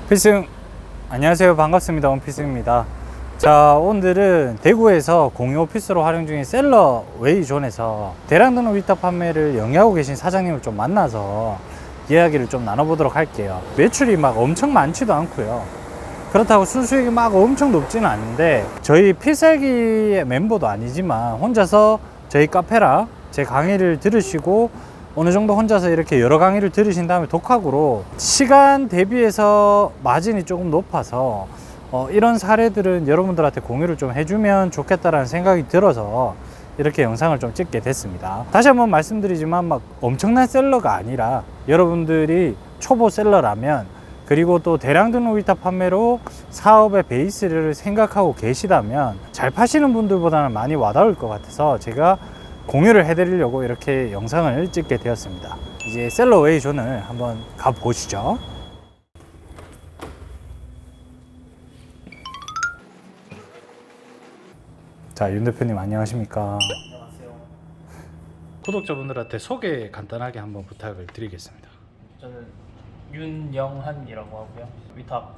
필승, 안녕하세요. 반갑습니다. 원필승입니다. 자, 오늘은 대구에서 공유 오피스로 활용 중인 셀러웨이존에서 대량 등록 위탁 판매를 영위하고 계신 사장님을 좀 만나서 이야기를 좀 나눠보도록 할게요. 매출이 막 엄청 많지도 않고요, 그렇다고 순수익이 막 엄청 높지는 않은데, 저희 필살기의 멤버도 아니지만 혼자서 저희 카페랑 제 강의를 들으시고 어느 정도 혼자서 이렇게 여러 강의를 들으신 다음에 독학으로 시간 대비해서 마진이 조금 높아서 이런 사례들은 여러분들한테 공유를 좀 해주면 좋겠다라는 생각이 들어서 이렇게 영상을 좀 찍게 됐습니다. 다시 한번 말씀드리지만 막 엄청난 셀러가 아니라, 여러분들이 초보 셀러라면, 그리고 또 대량 등록 위탁 판매로 사업의 베이스를 생각하고 계시다면 잘 파시는 분들보다는 많이 와닿을 것 같아서 제가 공유를 해드리려고 이렇게 영상을 찍게 되었습니다. 이제 셀러웨이존을 한번 가보시죠. 자, 윤 대표님 안녕하십니까? 안녕하세요. 구독자분들한테 소개 간단하게 한번 부탁을 드리겠습니다. 저는 윤영한이라고 하고요. 위탁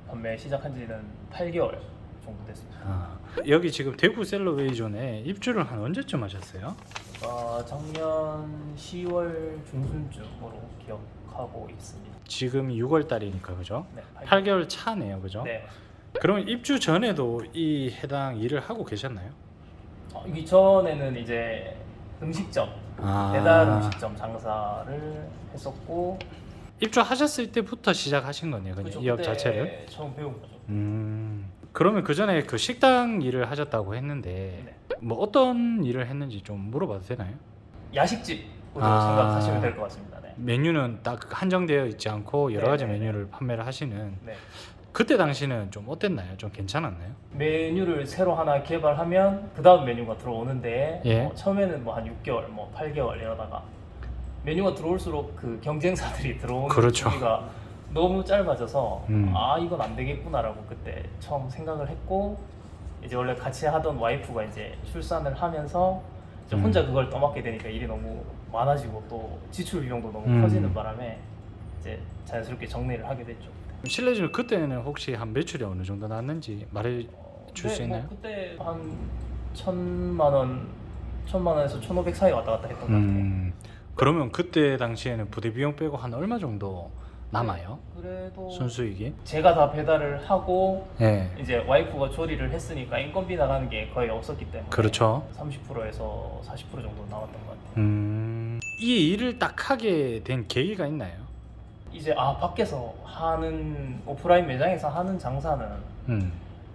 판매 시작한 지는 8개월 정도 됐습니다. 여기 지금 대구 셀러웨이존에 입주를 한 언제쯤 하셨어요? 작년 10월 중순쯤으로 기억하고 있습니다. 지금 6월 달이니까 그죠? 네, 8개월 차네요, 그죠? 네. 그럼 입주 전에도 이 해당 일을 하고 계셨나요? 이 전에는 이제 음식점, 배달 음식점 장사를 했었고. 입주하셨을 때부터 시작하신 거네요, 그냥 그쵸, 이 업 그때 자체를. 처음 배운 거죠. 그러면 그 전에 그 식당 일을 하셨다고 했는데, 네. 뭐 어떤 일을 했는지 좀 물어봐도 되나요? 야식집으로 생각하시면 될 것 같습니다. 네. 메뉴는 딱 한정되어 있지 않고 여러 가지 네네네. 메뉴를 판매를 하시는. 네. 그때 당시는 좀 어땠나요? 좀 괜찮았나요? 메뉴를 새로 하나 개발하면 그 다음 메뉴가 들어오는데, 예. 처음에는 뭐 한 6개월, 뭐 8개월 이러다가 메뉴가 들어올수록 그 경쟁사들이 들어오는 그렇죠. 시기가 너무 짧아져서 이건 안 되겠구나라고 그때 처음 생각을 했고, 이제 원래 같이 하던 와이프가 이제 출산을 하면서 이제 혼자 그걸 떠맡게 되니까 일이 너무 많아지고 또 지출 비용도 너무 커지는 바람에 이제 자연스럽게 정리를 하게 됐죠. 실례지만 그때는 혹시 한 매출이 어느 정도 났는지 말해 줄 수 있나요? 그때 한 1,000만 원에서 1,500 사이 왔다 갔다 했던 것 같아요. 그러면 그때 당시에는 부대 비용 빼고 한 얼마 정도 남아요? 그래도 순수익이? 제가 다 배달을 하고 예. 이제 와이프가 조리를 했으니까 인건비 나가는 게 거의 없었기 때문에 그렇죠. 30%에서 40% 정도 나왔던 것 같아요. 이 일을 딱 하게 된 계기가 있나요? 이제 밖에서 하는, 오프라인 매장에서 하는 장사는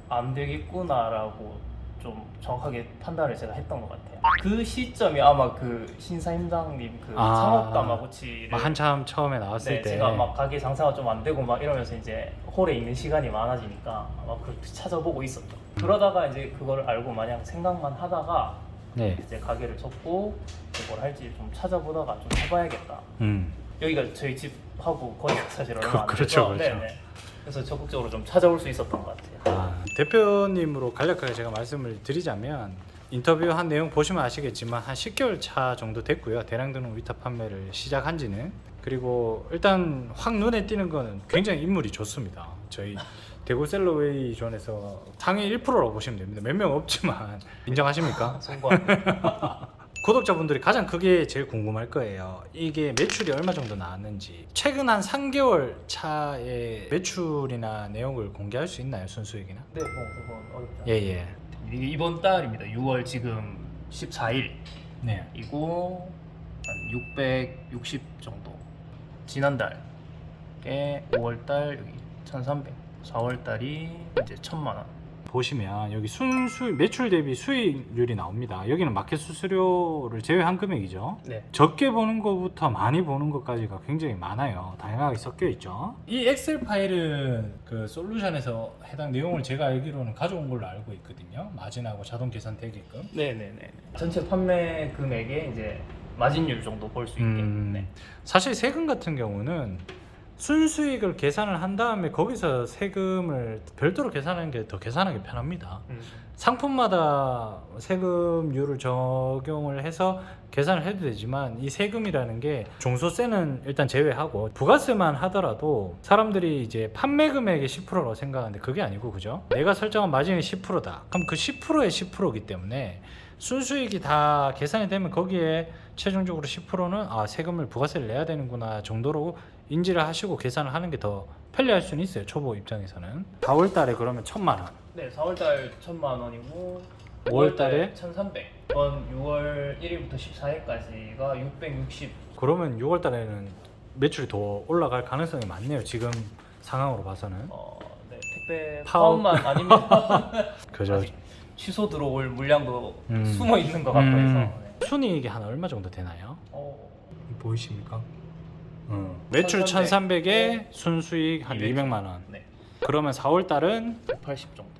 안 되겠구나라고 좀 정확하게 판단을 제가 했던 것 같아요. 그 시점이 아마 그 신사임당님 그 창업 다마고치를 한참 처음에 나왔을 때 제가 막 가게 장사가 좀 안 되고 막 이러면서 이제 홀에 있는 시간이 많아지니까 아마 그걸 찾아보고 있었죠. 그러다가 이제 그걸 알고 마냥 생각만 하다가 네. 이제 가게를 접고 뭘 할지 좀 찾아보다가 좀 해봐야겠다. 여기가 저희 집하고 거리가 사실 얼마 안 돼서 그렇죠, 그렇죠. 네네. 그래서 적극적으로 좀 찾아올 수 있었던 것 같아요. 대표님으로 간략하게 제가 말씀을 드리자면, 인터뷰한 내용 보시면 아시겠지만 한 10개월 차 정도 됐고요, 대량 등록 위탁 판매를 시작한 지는. 그리고 일단 확 눈에 띄는 거는 굉장히 인물이 좋습니다. 저희 대구 셀러웨이존에서 상위 1%라고 보시면 됩니다. 몇 명 없지만. 인정하십니까? 송구합니다. 구독자분들이 가장 크게 제일 궁금할 거예요. 이게 매출이 얼마 정도 나왔는지. 최근 한 3개월 차의 매출이나 내용을 공개할 수 있나요? 순수익이나? 네, 뭐 그건 어렵지 않아요. 예예. 이게 이번 달입니다. 6월 지금 14일이고 네. 한 660 정도. 지난달에 5월달 여기 1,300, 4월달이 이제 1,000만 원. 보시면 여기 순수익, 매출 대비 수익률이 나옵니다. 여기는 마켓 수수료를 제외한 금액이죠. 네. 적게 보는 것부터 많이 보는 것까지가 굉장히 많아요. 다양하게 섞여 있죠. 이 엑셀 파일은 그 솔루션에서 해당 내용을 제가 알기로는 가져온 걸로 알고 있거든요. 마진하고 자동 계산되게끔. 네네네. 전체 판매 금액에 이제 마진율 정도 볼 수 있게. 네. 사실 세금 같은 경우는 순수익을 계산을 한 다음에 거기서 세금을 별도로 계산하는 게 더 계산하기 편합니다. 상품마다 세금률을 적용을 해서 계산을 해도 되지만 이 세금이라는 게 종소세는 일단 제외하고 부가세만 하더라도 사람들이 이제 판매 금액의 10%라고 생각하는데 그게 아니고, 그죠? 내가 설정한 마진이 10%다. 그럼 그 10%의 10%이기 때문에 순수익이 다 계산이 되면 거기에 최종적으로 10%는 세금을 부가세를 내야 되는구나 정도로 인지를 하시고 계산을 하는 게 더 편리할 수는 있어요, 초보 입장에서는. 4월 달에 그러면 1,000만 원. 네, 4월달 1,000만 원이고 5월 달에 1,300. 이번 6월 1일부터 14일까지가 660. 그러면 6월 달에는 매출이 더 올라갈 가능성이 많네요, 지금 상황으로 봐서는. 네, 택배 파업. 파업만 아닙니다. 그죠. 아직 취소 들어올 물량도 음. 숨어 있는 것 같고 해서. 네. 순이익이 한 얼마 정도 되나요? 보이십니까? 매출 1,300 1,300에 순수익 한 200만 원. 네, 그러면 4월 달은 180 정도.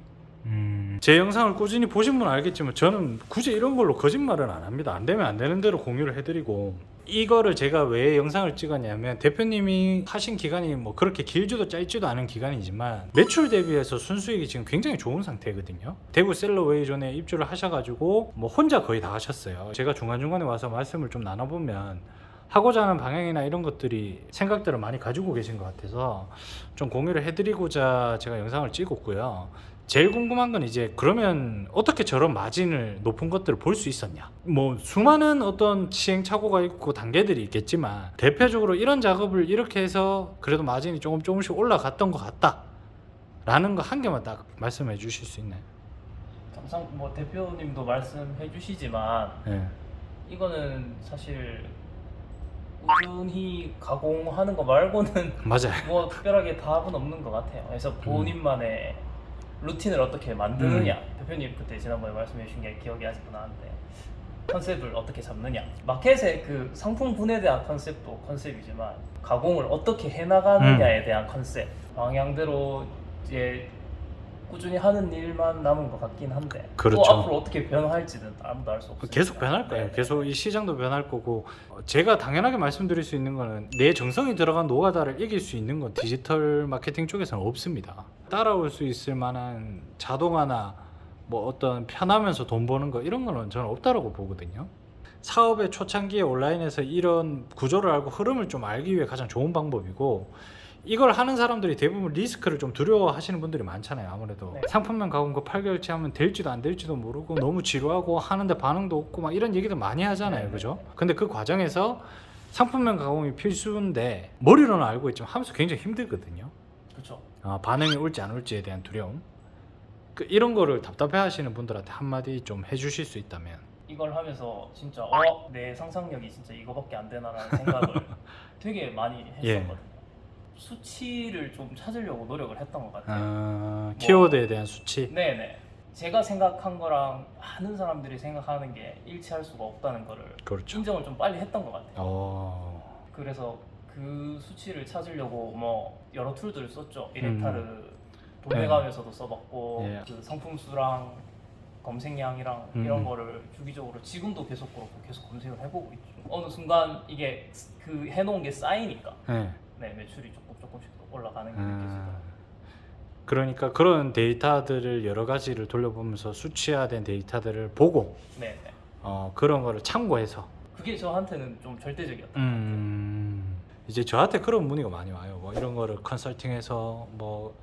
제 영상을 꾸준히 보신 분은 알겠지만 저는 굳이 이런 걸로 거짓말은 안 합니다. 안 되면 안 되는 대로 공유를 해드리고, 이거를 제가 왜 영상을 찍었냐면 대표님이 하신 기간이 뭐 그렇게 길지도 짧지도 않은 기간이지만 매출 대비해서 순수익이 지금 굉장히 좋은 상태거든요. 대구 셀러웨이존에 입주를 하셔가지고 뭐 혼자 거의 다 하셨어요. 제가 중간중간에 와서 말씀을 좀 나눠보면 하고자 하는 방향이나 이런 것들이 생각들을 많이 가지고 계신 것 같아서 좀 공유를 해드리고자 제가 영상을 찍었고요. 제일 궁금한 건 이제 그러면 어떻게 저런 마진을 높은 것들을 볼 수 있었냐. 뭐 수많은 어떤 시행착오가 있고 단계들이 있겠지만 대표적으로 이런 작업을 이렇게 해서 그래도 마진이 조금씩 올라갔던 것 같다 라는 거 한 개만 딱 말씀해 주실 수 있나요? 항상 뭐 대표님도 말씀해 주시지만 네. 이거는 사실 꾸준히 가공하는 거 말고는 맞아요. 뭐 특별하게 답은 없는 것 같아요. 그래서 본인만의 루틴을 어떻게 만드느냐. 대표님 그때 지난번에 말씀해 주신 게 기억이 아직도 나는데 컨셉을 어떻게 잡느냐. 마켓의 그 상품군에 대한 컨셉도 컨셉이지만 가공을 어떻게 해나가느냐에 대한 컨셉 방향대로 이제 꾸준히 하는 일만 남은 것 같긴 한데 그렇죠. 또 앞으로 어떻게 변할지는 아무도 알 수 없어요. 계속 변할 거예요. 계속 이 시장도 변할 거고, 제가 당연하게 말씀드릴 수 있는 거는 내 정성이 들어간 노가다를 이길 수 있는 건 디지털 마케팅 쪽에서는 없습니다. 따라올 수 있을 만한 자동화나 뭐 어떤 편하면서 돈 버는 거 이런 거는 저는 없다라고 보거든요. 사업의 초창기에 온라인에서 이런 구조를 알고 흐름을 좀 알기 위해 가장 좋은 방법이고, 이걸 하는 사람들이 대부분 리스크를 좀 두려워하시는 분들이 많잖아요. 아무래도 네. 상품명 가공 거 8개월치 하면 될지도 안 될지도 모르고 너무 지루하고 하는데 반응도 없고 막 이런 얘기도 많이 하잖아요. 네. 그죠? 근데 그 과정에서 상품명 가공이 필수인데 머리로는 알고 있지만 하면서 굉장히 힘들거든요. 그렇죠. 반응이 올지 안 올지에 대한 두려움, 이런 거를 답답해 하시는 분들한테 한마디 좀 해주실 수 있다면. 이걸 하면서 진짜 내 상상력이 진짜 이거밖에 안 되나라는 생각을 되게 많이 했었거든요. 수치를 좀 찾으려고 노력을 했던 것 같아요. 키워드에 대한 수치. 네네. 제가 생각한 거랑 많은 사람들이 생각하는 게 일치할 수가 없다는 거를 그렇죠. 인정을 좀 빨리 했던 것 같아요. 그래서 그 수치를 찾으려고 뭐 여러 툴들을 썼죠. 이렉타르 도매감에서도 써봤고 예. 그 상품 수랑 검색량이랑 이런 거를 주기적으로 지금도 계속 그렇고 계속 검색을 해보고 있죠. 어느 순간 이게 그 해놓은 게 쌓이니까 네, 매출이 조금씩 올라가는 게 느껴지더라고요. 그러니까 그런 데이터들을 여러 가지를 돌려보면서 수치화된 데이터들을 보고 네. 그런 거를 참고해서 그게 저한테는 좀 절대적이었던 것 같아요. 이제 저한테 그런 문의가 많이 와요. 뭐 이런 거를 컨설팅해서 뭐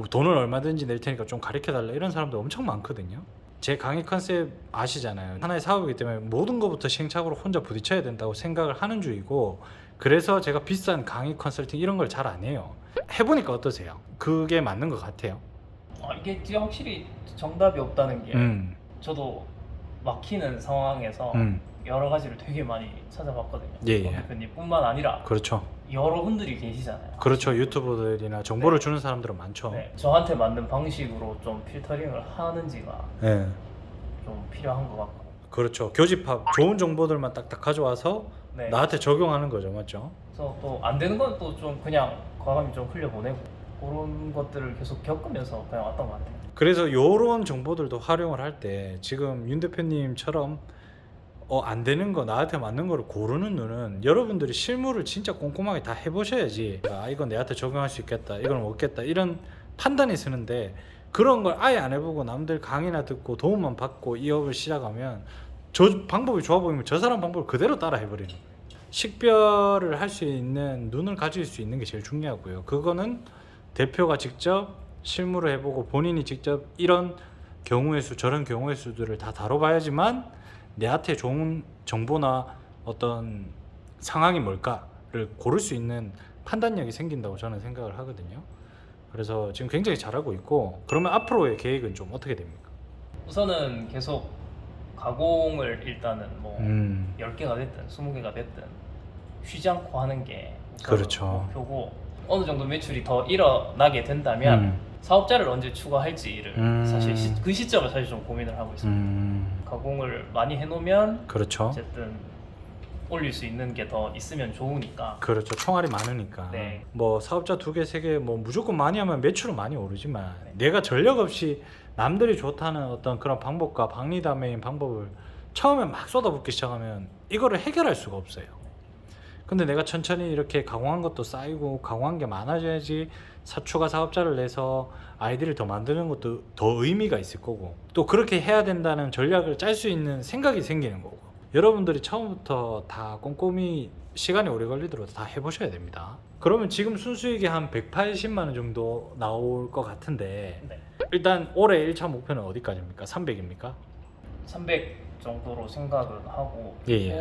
돈을 얼마든지 낼 테니까 좀 가르쳐 달라, 이런 사람들 엄청 많거든요. 제 강의 컨셉 아시잖아요. 하나의 사업이기 때문에 모든 것부터 시행착오로 혼자 부딪혀야 된다고 생각을 하는 주의고, 그래서 제가 비싼 강의 컨설팅 이런 걸 잘 안 해요. 해보니까 어떠세요? 그게 맞는 것 같아요? 이게 진짜 확실히 정답이 없다는 게 저도 막히는 상황에서 여러 가지를 되게 많이 찾아봤거든요. 예. 대표님뿐만 아니라 그렇죠. 여러분들이 계시잖아요. 그렇죠. 유튜버들이나 정보를 주는 사람들은 많죠. 네, 저한테 맞는 방식으로 좀 필터링을 하는지가 좀 필요한 것 같고. 그렇죠. 교집합 좋은 정보들만 딱딱 가져와서 네. 나한테 적용하는 거죠, 맞죠? 그래서 또 안 되는 건 또 좀 그냥 과감히 좀 흘려보내고 그런 것들을 계속 겪으면서 그냥 왔던 것 같아요. 그래서 이런 정보들도 활용을 할 때 지금 윤 대표님처럼 안 되는 거 나한테 맞는 거를 고르는 눈은 여러분들이 실무를 진짜 꼼꼼하게 다 해보셔야지 이건 내한테 적용할 수 있겠다 이건 없겠다 이런 판단이 쓰는데 그런 걸 아예 안 해보고 남들 강의나 듣고 도움만 받고 이 업을 시작하면 저 방법이 좋아 보이면 저 사람 방법을 그대로 따라 해버리는 거예요. 식별을 할 수 있는 눈을 가질 수 있는 게 제일 중요하고요. 그거는 대표가 직접 실무를 해보고 본인이 직접 이런 경우의 수 저런 경우의 수들을 다 다뤄봐야지만 내한테 좋은 정보나 어떤 상황이 뭘까를 고를 수 있는 판단력이 생긴다고 저는 생각을 하거든요. 그래서 지금 굉장히 잘하고 있고 그러면 앞으로의 계획은 좀 어떻게 됩니까? 우선은 계속 가공을 일단은 뭐 10개가 됐든 20개가 됐든 쉬지 않고 하는 게 우선 그렇죠. 목표고 어느 정도 매출이 더 일어나게 된다면 사업자를 언제 추가할지를 사실 그 시점을 사실 좀 고민을 하고 있습니다. 가공을 많이 해놓으면 그렇죠. 어쨌든 올릴 수 있는 게 더 있으면 좋으니까. 그렇죠. 총알이 많으니까. 네. 뭐 사업자 2개, 3개 뭐 무조건 많이 하면 매출은 많이 오르지만 네. 내가 전력 없이 남들이 좋다는 어떤 그런 방법과 박리담회인 방법을 처음에 막 쏟아붓기 시작하면 이거를 해결할 수가 없어요. 근데 내가 천천히 이렇게 가공한 것도 쌓이고 가공한 게 많아져야지 추가 사업자를 내서 아이디를 더 만드는 것도 더 의미가 있을 거고 또 그렇게 해야 된다는 전략을 짤 수 있는 생각이 생기는 거고 여러분들이 처음부터 다 꼼꼼히 시간이 오래 걸리더라도 다 해보셔야 됩니다. 그러면 지금 순수익이 한 180만 원 정도 나올 것 같은데 네. 일단 올해 1차 목표는 어디까지입니까? 300입니까? 300 정도로 생각을 하고 예.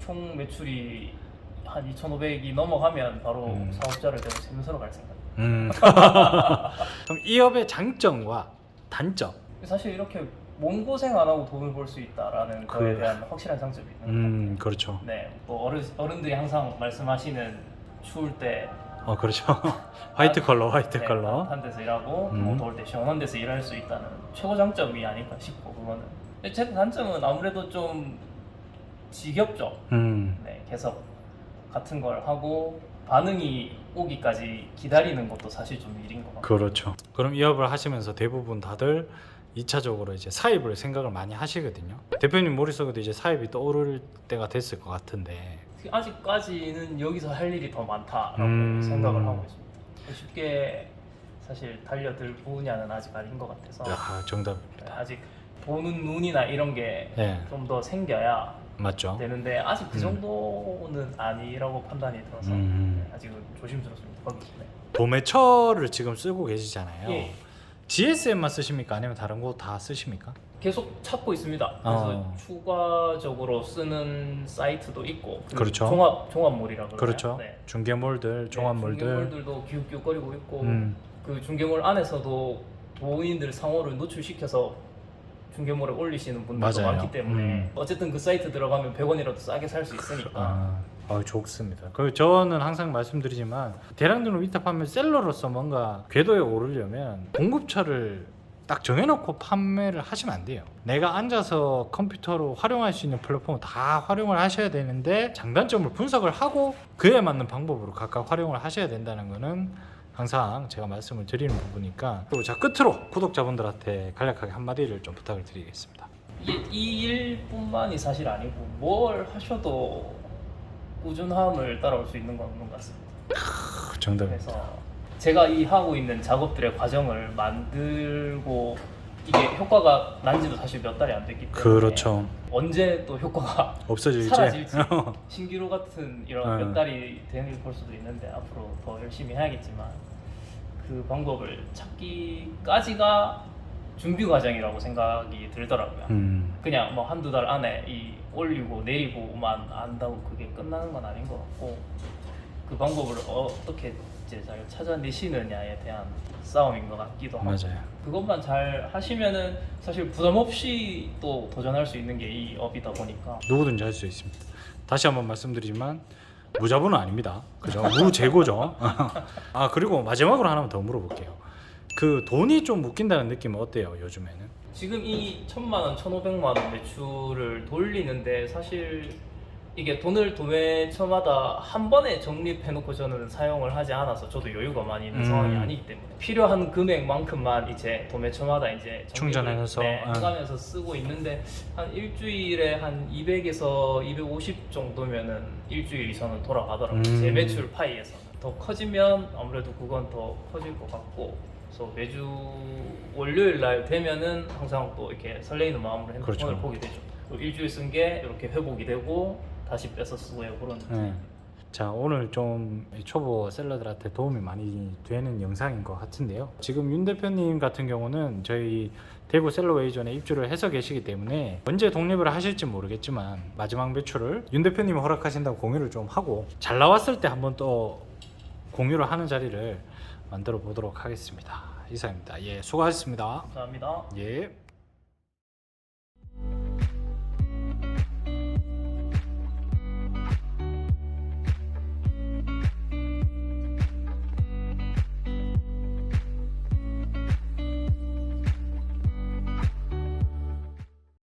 총 매출이 한 2,500이 넘어가면 바로 사업자를 내고 세무서로 갈 생각입니다. 그럼 이 업의 장점과 단점 사실 이렇게 몸고생 안 하고 돈을 벌 수 있다라는 거에 대한 확실한 장점이 있는 것 같아요. 그렇죠. 네, 뭐 어른들이 항상 말씀하시는 추울 때 그렇죠. 화이트 컬러, 화이트 네, 컬러. 따뜻한 데서 일하고 뭐 더울 때 시원한 데서 일할 수 있다는 최고 장점이 아닐까 싶고 그거는. 근데 제 단점은 아무래도 좀 지겹죠. 네, 계속 같은 걸 하고 반응이 오기까지 기다리는 것도 사실 좀 일인 것 같아요. 그렇죠. 그럼 이 업을 하시면서 대부분 다들 2차적으로 이제 사입을 생각을 많이 하시거든요. 대표님 머릿속에도 이제 사입이 떠오를 때가 됐을 것 같은데 아직까지는 여기서 할 일이 더 많다라고 생각을 하고 있습니다. 쉽게 사실 달려들 분야는 아직 아닌 것 같아서 정답입니다. 아직 보는 눈이나 이런 게 좀 더 생겨야 맞죠. 되는데 아직 그 정도는 아니라고 판단이 들어서 아직은 조심스럽습니다. 거기. 네. 도매처를 지금 쓰고 계시잖아요. 예. GSM만 쓰십니까? 아니면 다른 거 다 쓰십니까? 계속 찾고 있습니다. 그래서 추가적으로 쓰는 사이트도 있고 그렇죠. 종합몰이라고 그러나요? 그렇죠. 네. 중개몰들, 종합몰들. 중개몰들도 기웃기웃거리고 있고 그 중개몰 안에서도 도인들 상호를 노출시켜서 중개몰에 올리시는 분들도 맞아요. 많기 때문에 어쨌든 그 사이트 들어가면 100원이라도 싸게 살 수 있으니까 좋습니다. 그리고 저는 항상 말씀드리지만 대량등록 위탁 판매 셀러로서 뭔가 궤도에 오르려면 공급처를 딱 정해놓고 판매를 하시면 안 돼요. 내가 앉아서 컴퓨터로 활용할 수 있는 플랫폼을 다 활용을 하셔야 되는데 장단점을 분석을 하고 그에 맞는 방법으로 각각 활용을 하셔야 된다는 거는 항상 제가 말씀을 드리는 부분이니까. 그리고 자 끝으로 구독자분들한테 간략하게 한마디를 좀 부탁을 드리겠습니다. 이 일뿐만이 사실 아니고 뭘 하셔도 꾸준함을 따라올 수 있는 건 없는 것 같습니다. 정답입니다. 그래서 제가 이 하고 있는 작업들의 과정을 만들고 이게 효과가 난지도 사실 몇 달이 안 됐기 때문에 그렇죠. 언제 또 효과가 없어질지 사라질지 신기루 같은 이런 몇 달이 걸 수도 있는데 앞으로 더 열심히 해야겠지만 그 방법을 찾기까지가 준비 과정이라고 생각이 들더라고요. 그냥 뭐 한두 달 안에 이 올리고 내리고만 안다고 그게 끝나는 건 아닌 것 같고 그 방법을 어떻게 이제 잘 찾아내시느냐에 대한 싸움인 것 같기도 하고 맞아요. 그것만 잘 하시면은 사실 부담 없이 또 도전할 수 있는 게 이 업이다 보니까 누구든지 할 수 있습니다. 다시 한번 말씀드리지만 무자본은 아닙니다. 그죠? 무재고죠. 그리고 마지막으로 하나만 더 물어볼게요. 그 돈이 좀 묶인다는 느낌은 어때요? 요즘에는? 지금 이 1,000만 원, 1,500만 원 매출을 돌리는데 사실 이게 돈을 도매처마다 한 번에 적립해놓고 저는 사용을 하지 않아서 저도 여유가 많이 있는 상황이 아니기 때문에 필요한 금액만큼만 이제 도매처마다 이제 충전해서, 해가면서 쓰고 있는데 한 일주일에 한 200에서 250 정도면은 일주일 이상은 돌아가더라고요. 제 매출 파이에서 더 커지면 아무래도 그건 더 커질 것 같고, 그래서 매주 월요일 날 되면은 항상 또 이렇게 설레이는 마음으로 핸드폰을 그렇죠. 보게 되죠. 또 일주일 쓴 게 이렇게 회복이 되고 다시 뺏어 쓰고요, 그런 네. 자, 오늘 좀 초보 셀러들한테 도움이 많이 되는 영상인 것 같은데요. 지금 윤 대표님 같은 경우는 저희 대구 셀러웨이존에 입주를 해서 계시기 때문에 언제 독립을 하실지 모르겠지만 마지막 매출을 윤 대표님이 허락하신다고 공유를 좀 하고 잘 나왔을 때 한번 또 공유를 하는 자리를 만들어 보도록 하겠습니다. 이상입니다. 예, 수고하셨습니다. 감사합니다. 예.